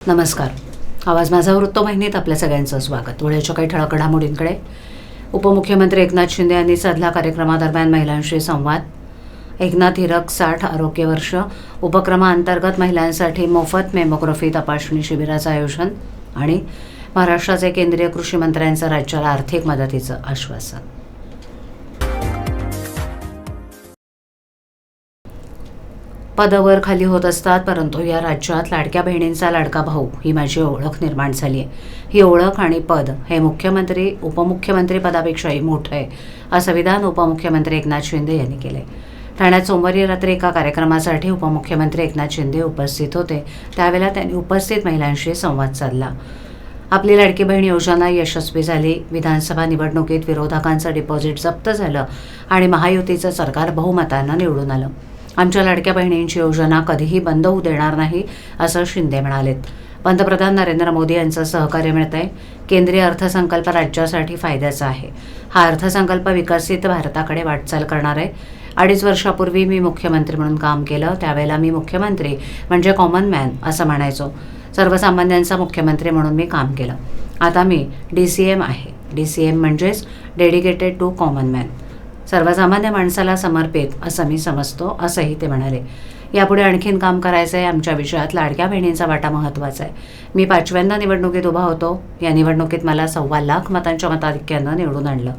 नमस्कार. आवाज माझा वृत्तवाहिनीत आपल्या सगळ्यांचं स्वागत. वेळेच्या काही ठळक घडामोडींकडे. उपमुख्यमंत्री एकनाथ शिंदे यांनी साधला कार्यक्रमादरम्यान महिलांशी संवाद. एकनाथ हिरक 60 आरोग्य वर्ष उपक्रमाअंतर्गत महिलांसाठी मोफत मेमोग्राफी तपासणी शिबिराचं आयोजन. आणि महाराष्ट्राचे केंद्रीय कृषी मंत्र्यांचं राज्याला आर्थिक मदतीचं आश्वासन. पदावर खाली होत असतात, परंतु या राज्यात लाडक्या बहिणींचा लाडका भाऊ ही माझी ओळख निर्माण झाली आहे. ही ओळख आणि पद हे मुख्यमंत्री उपमुख्यमंत्री पदापेक्षाही मोठं आहे, असं विधान उपमुख्यमंत्री एकनाथ शिंदे यांनी केले. ठाण्यात सोमवारी रात्री एका कार्यक्रमासाठी उपमुख्यमंत्री एकनाथ शिंदे उपस्थित होते. त्यावेळेला त्यांनी उपस्थित महिलांशी संवाद साधला. आपली लाडकी बहीण योजना यशस्वी झाली. विधानसभा निवडणुकीत विरोधकांचं डिपॉझिट जप्त झालं आणि महायुतीचं सरकार बहुमतानं निवडून आलं. आमच्या लाडक्या बहिणींची योजना कधीही बंद होऊ देणार नाही, असं शिंदे म्हणालेत. पंतप्रधान नरेंद्र मोदी यांचं सहकार्य मिळतंय. केंद्रीय अर्थसंकल्प राज्यासाठी फायद्याचा आहे. हा अर्थसंकल्प विकसित भारताकडे वाटचाल करणार आहे. 2.5 वर्षापूर्वी मी मुख्यमंत्री म्हणून काम केलं. त्यावेळेला मी मुख्यमंत्री म्हणजे कॉमन मॅन असं म्हणायचो. सर्वसामान्यांचा मुख्यमंत्री म्हणून मी काम केलं. आता मी DCM आहे. DCM म्हणजेच डेडिकेटेड टू कॉमन मॅन, सर्वसामान्य माणसाला समर्पित असं मी समजतो, असंही ते म्हणाले. यापुढे आणखीन काम करायचं आहे. आमच्या विषयात लाडक्या बहिणींचा वाटा महत्त्वाचा आहे. मी 5व्यांदा निवडणुकीत उभा होतो. या निवडणुकीत मला 1.25 लाख मतांच्या मताधिक्यानं निवडून आणलं.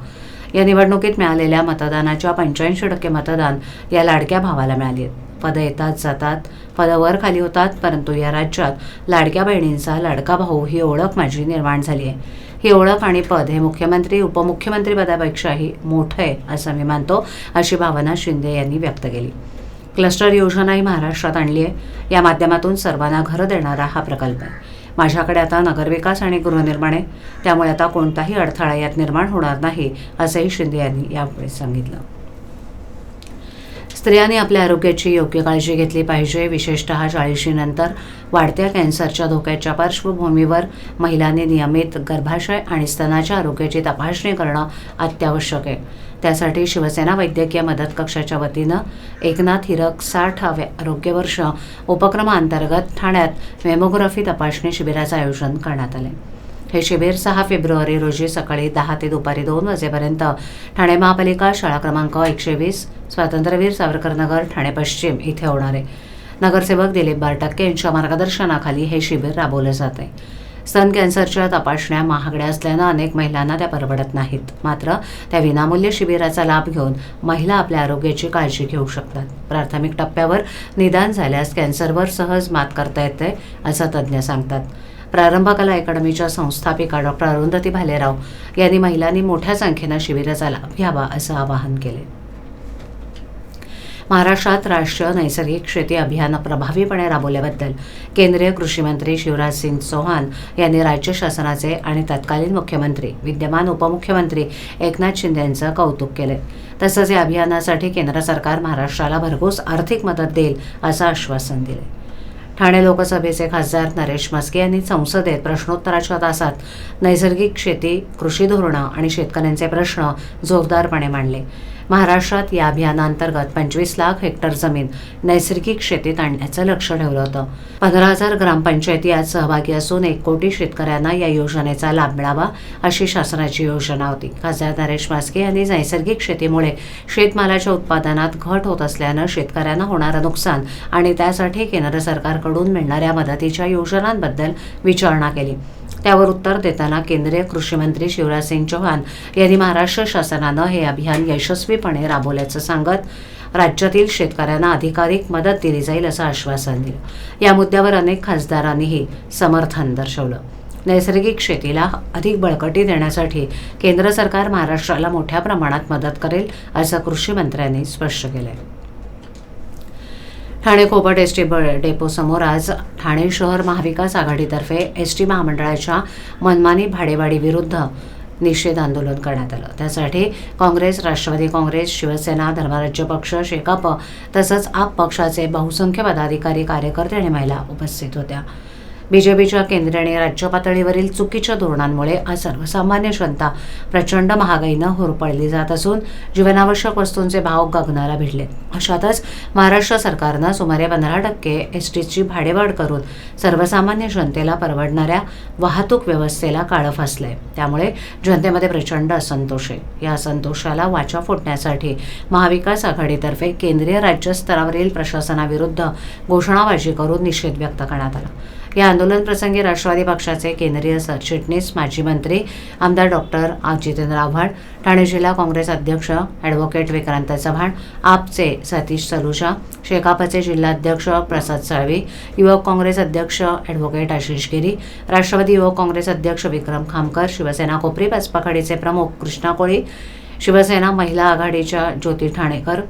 या निवडणुकीत मिळालेल्या मतदानाच्या 85% मतदान या लाडक्या भावाला मिळाली आहेत. पदं येतात जातात, पदं वर खाली होतात, परंतु या राज्यात लाडक्या बहिणींचा लाडका भाऊ ही ओळख माझी निर्माण झाली आहे. ही ओळख आणि पद हे मुख्यमंत्री उपमुख्यमंत्री पदापेक्षाही मोठं आहे असं मी मानतो, अशी भावना शिंदे यांनी व्यक्त केली. क्लस्टर योजनाही महाराष्ट्रात आणली आहे. या माध्यमातून सर्वांना घरं देणारा हा प्रकल्प आहे. माझ्याकडे आता नगरविकास आणि गृहनिर्माण आहे, त्यामुळे आता कोणताही अडथळा यात निर्माण होणार नाही, असंही शिंदे यांनी यावेळी सांगितलं. स्त्रियांनी आपल्या आरोग्याची योग्य काळजी घेतली पाहिजे. विशेषतः 40 नंतर वाढत्या कॅन्सरच्या धोक्याच्या पार्श्वभूमीवर महिलांनी नियमित गर्भाशय आणि स्तनाच्या आरोग्याची तपासणी करणं अत्यावश्यक आहे. त्यासाठी शिवसेना वैद्यकीय मदत कक्षाच्या वतीनं एकनाथ हिरक 60 आरोग्य वर्ष उपक्रमाअंतर्गत ठाण्यात मेमोग्राफी तपासणी शिबिराचं आयोजन करण्यात आले. हे शिबिर 6 फेब्रुवारी रोजी सकाळी 10 ते दुपारी 2 वाजेपर्यंत ठाणे महापालिका शाळा क्रमांक 120 स्वातंत्र्यवीर सावरकर नगर ठाणे पश्चिम इथे होणार आहे. नगरसेवक दिलीप बारटक्के यांच्या मार्गदर्शनाखाली हे शिबिर राबवलं जात आहे. स्तन कॅन्सरच्या तपासण्या महागड्या असल्यानं अनेक महिलांना त्या परवडत नाहीत. मात्र त्या विनामूल्य शिबिराचा लाभ घेऊन महिला आपल्या आरोग्याची काळजी घेऊ शकतात. प्राथमिक टप्प्यावर निदान झाल्यास कॅन्सरवर सहज मात करता येते, असं तज्ज्ञ सांगतात. प्रारंभ कला अकॅडमीच्या संस्थापिका डॉक्टर अरुंधती भालेराव यांनी महिलांनी मोठ्या संख्येनं शिबिराचा लाभ घ्यावा असं आवाहन केले. महाराष्ट्रात राष्ट्रीय नैसर्गिक शेती अभियान प्रभावीपणे राबवल्याबद्दल केंद्रीय कृषी मंत्री शिवराज सिंग चौहान यांनी राज्य शासनाचे आणि तत्कालीन मुख्यमंत्री विद्यमान उपमुख्यमंत्री एकनाथ शिंदे यांचं कौतुक केले. तसंच या अभियानासाठी केंद्र सरकार महाराष्ट्राला भरघोस आर्थिक मदत देईल असं आश्वासन दिले. ठाणे लोकसभेचे खासदार नरेश म्हस्के यांनी संसदेत प्रश्नोत्तराच्या तासात नैसर्गिक शेती, कृषी धोरणं आणि शेतकऱ्यांचे प्रश्न जोरदारपणे मांडले. महाराष्ट्रात या अभियानाअंतर्गत 25 लाख हेक्टर जमीन नैसर्गिक शेतीत आणण्याचं लक्ष्य ठेवलं होतं. 15,000 ग्रामपंचायती यात सहभागी असून 1 कोटी शेतकऱ्यांना या योजनेचा लाभ मिळावा अशी शासनाची योजना होती. खासदार नरेश म्हस्के यांनी नैसर्गिक शेतीमुळे शेतमालाच्या उत्पादनात घट होत असल्यानं शेतकऱ्यांना होणारं नुकसान आणि त्यासाठी केंद्र सरकारकडून मिळणाऱ्या मदतीच्या योजनांबद्दल विचारणा केली. त्यावर उत्तर देताना केंद्रीय कृषी मंत्री शिवराज सिंग चौहान यांनी महाराष्ट्र शासनानं हे अभियान यशस्वीपणे राबवल्याचं सांगत राज्यातील शेतकऱ्यांना अधिकाधिक मदत दिली जाईल असं आश्वासन दिलं. या मुद्द्यावर अनेक खासदारांनीही समर्थन दर्शवलं. नैसर्गिक शेतीला अधिक बळकटी देण्यासाठी केंद्र सरकार महाराष्ट्राला मोठ्या प्रमाणात मदत करेल असं कृषी मंत्र्यांनी स्पष्ट केलंय. ठाणे कोपट एसटी डेपोसमोर आज ठाणे शहर महाविकास आघाडीतर्फे एसटी महामंडळाच्या मनमानी भाडेवाढी विरुद्ध निषेध आंदोलन करण्यात आलं. त्यासाठी काँग्रेस, राष्ट्रवादी काँग्रेस, शिवसेना, धर्मराज्य पक्ष, शेकाप तसंच आप पक्षाचे बहुसंख्य पदाधिकारी, कार्यकर्ते आणि महिला उपस्थित होत्या. बीजेपीच्या केंद्र आणि राज्य पातळीवरील चुकीच्या धोरणांमुळे आज सर्वसामान्य जनता प्रचंड महागाईनं होरपळली जात असून जीवनावश्यक वस्तूंचे भाव गगनाला भिडले. अशातच महाराष्ट्र सरकारनं सुमारे 15% एसटीची भाडेवाढ करून सर्वसामान्य जनतेला परवडणाऱ्या वाहतूक व्यवस्थेला काळं फासलंय. त्यामुळे जनतेमध्ये प्रचंड असंतोष आहे. या असंतोषाला वाचा फोडण्यासाठी महाविकास आघाडीतर्फे केंद्रीय राज्य स्तरावरील प्रशासनाविरुद्ध घोषणाबाजी करून निषेध व्यक्त करण्यात आला. या आंदोलन प्रसंगी राष्ट्रवादी पक्षाचे केंद्रीय सरचिटणीस माजी मंत्री आमदार डॉक्टर जितेंद्र आव्हाड, ठाणे जिल्हा काँग्रेस अध्यक्ष ॲडव्होकेट विक्रांत चव्हाण, आपचे सतीश सलुजा, शेकापचे जिल्हाध्यक्ष प्रसाद साळवी, युवक काँग्रेस अध्यक्ष ॲडव्होकेट आशिष गिरी, राष्ट्रवादी युवक काँग्रेस अध्यक्ष विक्रम खामकर, शिवसेना कोपरी बसपाखाडीचे प्रमुख कृष्णा कोळी, शिवसेना महिला आघाडीच्या ज्योती ठाणेकर,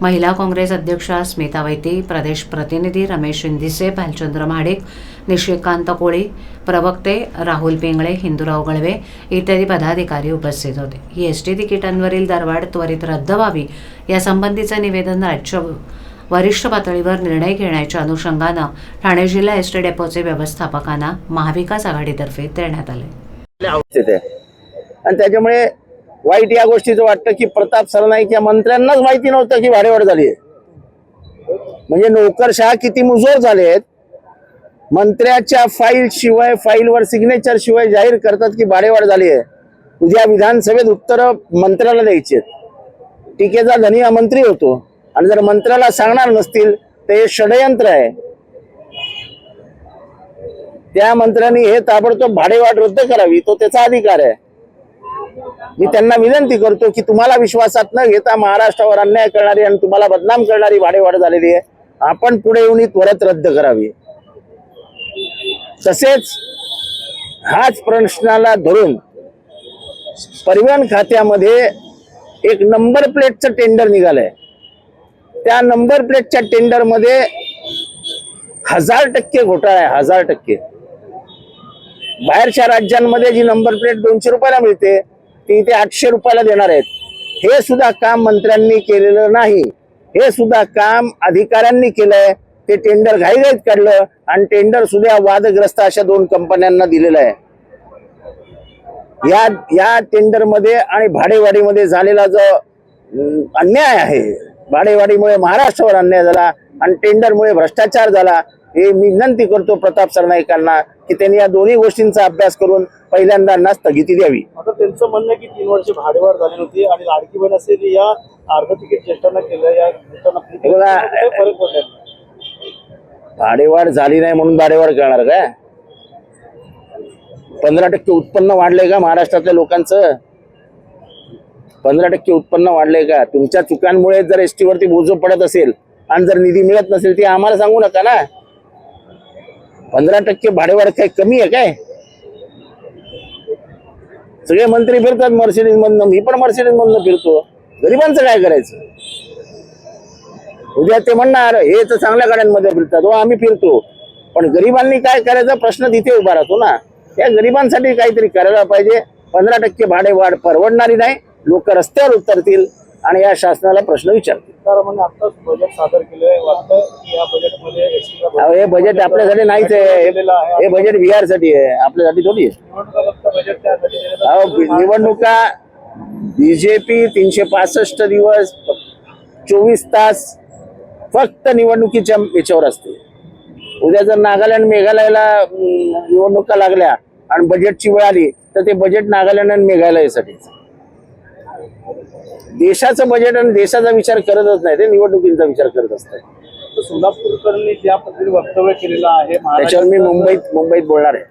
महिला काँग्रेस अध्यक्षा स्मिता वैती, प्रदेश प्रतिनिधी रमेश इंदिसे, भालचंद्र महाडिक, निशिकांत कोळी, प्रवक्ते राहुल पिंगळे, हिंदूराव गळवे इत्यादी पदाधिकारी उपस्थित होते. ही एसटी तिकिटांवरील दरवाढ त्वरित रद्द व्हावी यासंबंधीचं निवेदन राज्य वरिष्ठ पातळीवर निर्णय घेण्याच्या अनुषंगानं ठाणे जिल्हा एसटी डेपोचे व्यवस्थापकांना महाविकास आघाडीतर्फे देण्यात आले. आणि त्याच्यामुळे वाईट या गोष्टीचं वाटतं की प्रताप सरनाईक या मंत्र्यांनाच माहिती नव्हतं की भाडेवाढ झाली आहे. म्हणजे नोकरशहा किती मुजोर झाले आहेत. मंत्र्याच्या फाईलवर सिग्नेचर शिवाय जाहीर करतात की भाडेवाढ झाली आहे. उद्या विधानसभेत उत्तर मंत्र्याला द्यायची आहेत. टीकेचा धनी हा मंत्री होतो आणि जर मंत्र्याला सांगणार नसतील तर हे षडयंत्र आहे. त्या मंत्र्यांनी हे ताबडतोब भाडेवाढ रद्द करावी, तो त्याचा अधिकार आहे. मी त्यांना विनंती करतो की तुम्हाला विश्वासात न घेता महाराष्ट्रावर अन्याय करणारी आणि तुम्हाला बदनाम करणारी भाडेवाढ झालेली आहे, आपण पुढे येऊन त्वरित रद्द करावी. तसेच हाच प्रश्नाला धरून परिवहन खात्यामध्ये एक नंबर प्लेटचं टेंडर निघालंय. त्या नंबर प्लेटच्या टेंडरमध्ये 1000% घोटाळा आहे. 1000%. बाहेरच्या राज्यांमध्ये जी नंबर प्लेट 200 रुपयाला मिळते ती इथे 800 रुपयाला देणार आहेत. हे सुद्धा काम मंत्र्यांनी केलेलं नाही. हे सुद्धा काम अधिकाऱ्यांनी केलंय. ते टेंडर घाईघाईत काढलं आणि टेंडर सुद्धा वादग्रस्त अशा 2 कंपन्यांना दिलेलं आहे. या टेंडरमध्ये आणि भाडेवाढीमध्ये झालेला जो अन्याय आहे, भाडेवाढीमुळे महाराष्ट्रावर अन्याय झाला आणि टेंडरमुळे भ्रष्टाचार झाला, हे मी विनंती करतो प्रताप सरनाईकांना की त्यांनी या दोन्ही गोष्टींचा अभ्यास करून पहिल्यांदा स्थगिती द्यावी. आता त्यांचं म्हणणं की 3 वर्ष भाडेवाढ झाली नव्हती आणि लाडकी बहीण असेल या अर्ध तिकीट ज्येष्ठांना केलं, या फरक पडला. भाडेवाढ झाली नाही म्हणून भाडेवाढ करणार काय? 15% उत्पन्न वाढलंय का महाराष्ट्रातल्या लोकांचं? 15% उत्पन्न वाढलंय का? तुमच्या चुकांमुळे जर एसटी वरती बोज पडत असेल आणि जर निधी मिळत नसेल ती आम्हाला सांगू नका ना. 15% भाडेवाढ काय कमी आहे काय? सगळे मंत्री फिरतात मर्सिडीज मधनं, मी पण मर्सिडीज मधनं फिरतो. गरिबांचं काय करायचं? उद्या ते म्हणणार हे तर चांगल्या गाड्यांमध्ये फिरतात, हो आम्ही फिरतो, पण गरिबांनी काय करायचा प्रश्न तिथे उभा राहतो ना. या गरिबांसाठी काहीतरी करायला पाहिजे. 15% भाडेवाढ परवडणारी नाही. लोक रस्त्यावर उतरतील आणि या शासनाला प्रश्न विचारतील. आता बजेट सादर केलंय, वाटतं की या बजेटमध्ये हे बजेट आपल्यासाठी नाहीच आहे. हे बजेट बिहारसाठी आहे, आपल्यासाठी थोडी आहे. निवडणुका बीजेपी 365 दिवस 24 तास फक्त निवडणुकीच्या याच्यावर असते. उद्या जर नागालँड मेघालयला निवडणुका लागल्या आणि बजेटची वेळ आली तर ते बजेट नागालँड आणि मेघालयासाठी. देशाचं बजेट आणि देशाचा विचार करतच नाही, ते निवडणुकीचा विचार करत असतात. सोलापूरकरांनी ज्या पद्धतीने वक्तव्य केलेलं आहे त्याच्यावर मी मुंबईत बोलणार आहे.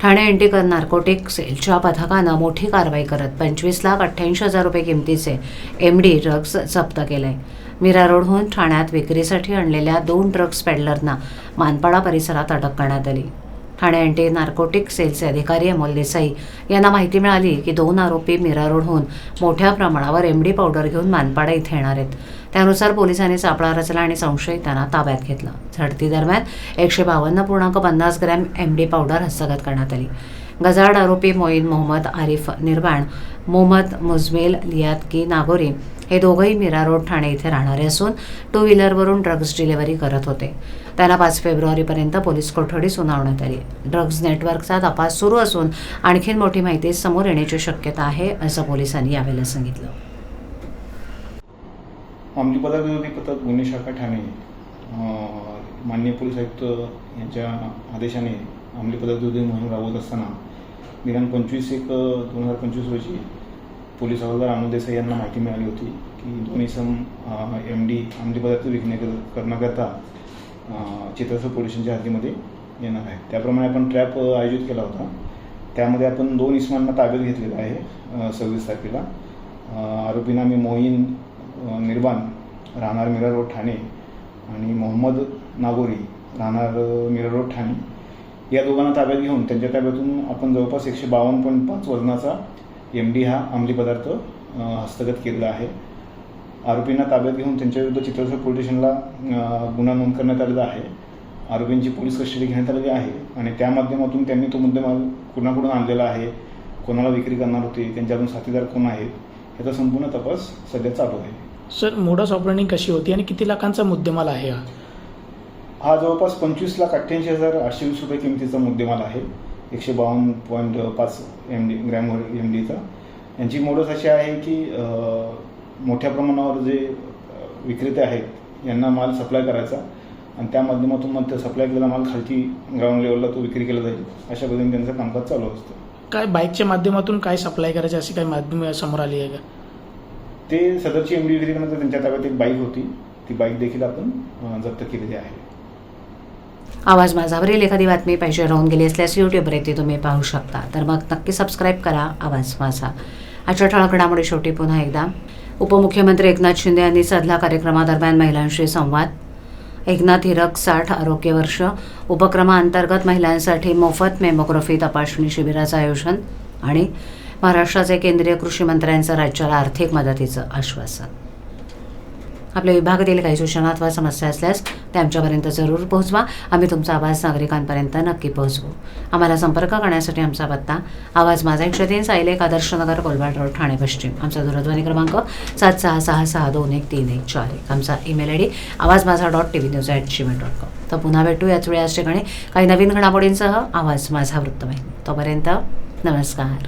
ठाणे अँटी नार्कोटिक सेलच्या पथकानं मोठी कारवाई करत 25,88,000 रुपये किमतीचे MD ड्रग्ज जप्त केले. मीरा रोडहून ठाण्यात विक्रीसाठी आणलेल्या 2 ड्रग्ज पेडलरना मानपाडा परिसरात अटक करण्यात आली. ठाणे अँटी नार्कोटिक सेलचे अधिकारी अमोल देसाई यांना माहिती मिळाली की 2 आरोपी मीरा रोडहून मोठ्या प्रमाणावर MD पावडर घेऊन मानपाडा इथे येणार आहेत. त्यानुसार पोलिसांनी सापळा रचला आणि संशयितांना ताब्यात घेतलं. झडतीदरम्यान 152.50 ग्रॅम MD पावडर हस्तगत करण्यात आली. गजाड आरोपी मोईन मोहम्मद आरिफ निर्वाण, मोहम्मद मुजमेल लियादकी नागोरी हे दोघंही मीरा रोड ठाणे इथे राहणारे असून 2 व्हीलरवरून ड्रग्ज डिलिव्हरी करत होते. त्यांना 5 फेब्रुवारीपर्यंत पोलीस कोठडी सुनावण्यात आली. ड्रग्ज नेटवर्कचा तपास सुरू असून आणखीन मोठी माहिती समोर येण्याची शक्यता आहे, असं पोलिसांनी यावेळेला सांगितलं. अंमली पदार्थ विरोधी पथक गुन्हे शाखा ठाणे माननीय पोलीस आयुक्त यांच्या आदेशाने अंमली पदार्थ विरोधी मोहीम राबवत असताना दिनांक 25/1/2025 रोजी पोलीस हवालदार अनु देसाई यांना माहिती मिळाली होती की 2 इसम MD अंमली पदार्थ विक्री करण्याकरता चित्रसर पोलीस स्टेशनच्या हद्दीमध्ये येणार आहे. त्याप्रमाणे आपण ट्रॅप आयोजित केला होता. त्यामध्ये आपण 2 इसमांना ताब्यात घेतलेलं आहे. 26 तारखेला आरोपींना मी मोहीन निर्बान राहणार मीरा रोड ठाणे आणि मोहम्मद नागोरी राहणार मीरा रोड ठाणे या दोघांना ताब्यात घेऊन त्यांच्या ताब्यातून आपण जवळपास 152.5 वजनाचा MD हा अंमली पदार्थ हस्तगत केलेला आहे. आरोपींना ताब्यात घेऊन त्यांच्याविरुद्ध चित्रसर पोलीस स्टेशनला गुन्हा नोंद करण्यात आलेला आहे. आरोपींची पोलीस कस्टडी घेण्यात आलेली आहे आणि त्या माध्यमातून त्यांनी तो मुद्देमाल कुणाकडून आणलेला आहे, कोणाला विक्री करणार होते, त्यांच्याकडून साथीदार कोण आहेत याचा संपूर्ण तपास सध्या चालू आहे. सर, मोडस ऑपरेटिंग कशी होती आणि किती लाखांचा मुद्देमाल आहे हा जवळपास 25,88,820 रुपये किमतीचा मुद्देमाल आहे. 152.5 ग्रॅम MDचा. यांची मोडस अशी आहे की मोठ्या प्रमाणावर जे विक्रेते आहेत यांना माल सप्लाय करायचा आणि त्या माध्यमातून मग ते सप्लाय केलेला माल खालची ग्राउंड लेवलला तो विक्री केला जाईल, अशा पद्धतीने त्यांचं कामकाज चालू असतं. काय बाईकच्या माध्यमातून काय सप्लाय करायचे अशी काही माध्यम समोर आली आहे का? ते सदरची MD विक्री करण्याचं त्यांच्या ताब्यात एक बाईक होती, ती बाईक देखील आपण जप्त केलेली आहे. आवाज माझावरील एखादी बातमी पाहिजे राहून गेली असल्यास यूट्यूबवर ती तुम्ही पाहू शकता. तर मग नक्की सबस्क्राईब करा आवाज माझा. आजच्या ठळक घडामोडी शेवटी पुन्हा एकदा. उपमुख्यमंत्री एकनाथ शिंदे यांनी साधला कार्यक्रमादरम्यान महिलांशी संवाद. एकनाथ हिरक 60 आरोग्य वर्ष उपक्रमाअंतर्गत महिलांसाठी मोफत मेमोग्राफी तपासणी शिबिराचं आयोजन आणि महाराष्ट्राचे केंद्रीय कृषी मंत्र्यांचं राज्याला आर्थिक मदतीचं आश्वासन. आपल्या विभागातील काही सूचना अथवा समस्या असल्यास त्या आमच्यापर्यंत जरूर पोहोचवा. आम्ही तुमचा आवाज नागरिकांपर्यंत नक्की पोहोचवू. आम्हाला संपर्क करण्यासाठी आमचा पत्ता आवाज माझा 103 सायलेक आदर्शनगर कोलवाड रोड ठाणे पश्चिम. आमचा दूरध्वनी क्रमांक 7666213141. आमचा ईमेल ID awazmaza.tvnews@gmail.com. तर पुन्हा भेटू याच वेळी याच ठिकाणी काही नवीन घडामोडींसह आवाज माझा वृत्तवाहिनी. तोपर्यंत नमस्कार.